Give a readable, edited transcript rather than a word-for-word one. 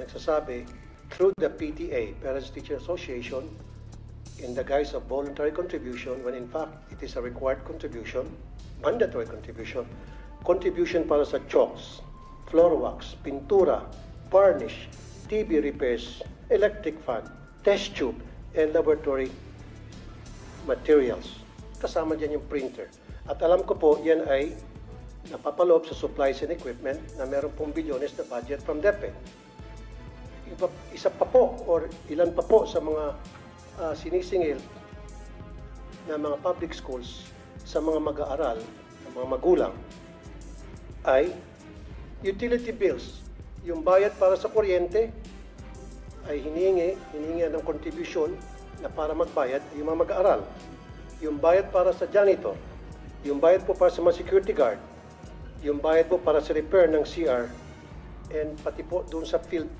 nagsasabi through the PTA, Parents Teacher Association, in the guise of voluntary contribution, when in fact it is a required contribution, mandatory contribution para sa chalks, floor wax, pintura, varnish, TV repairs, electric fan, test tube, and laboratory materials. Kasama dyan yung printer. At alam ko po, yan ay napapaloob sa supplies and equipment na meron pong bilyones na budget from DepEd. Isa pa po, or ilan pa po sa mga sinisingil na mga public schools sa mga mag-aaral, mga magulang, ay utility bills. Yung bayad para sa kuryente ay hiningi ng contribution na para magbayad yung mga mag-aaral. Yung bayad para sa janitor, yung bayad po para sa mga security guard, yung bayad po para sa repair ng CR, and pati po doon sa field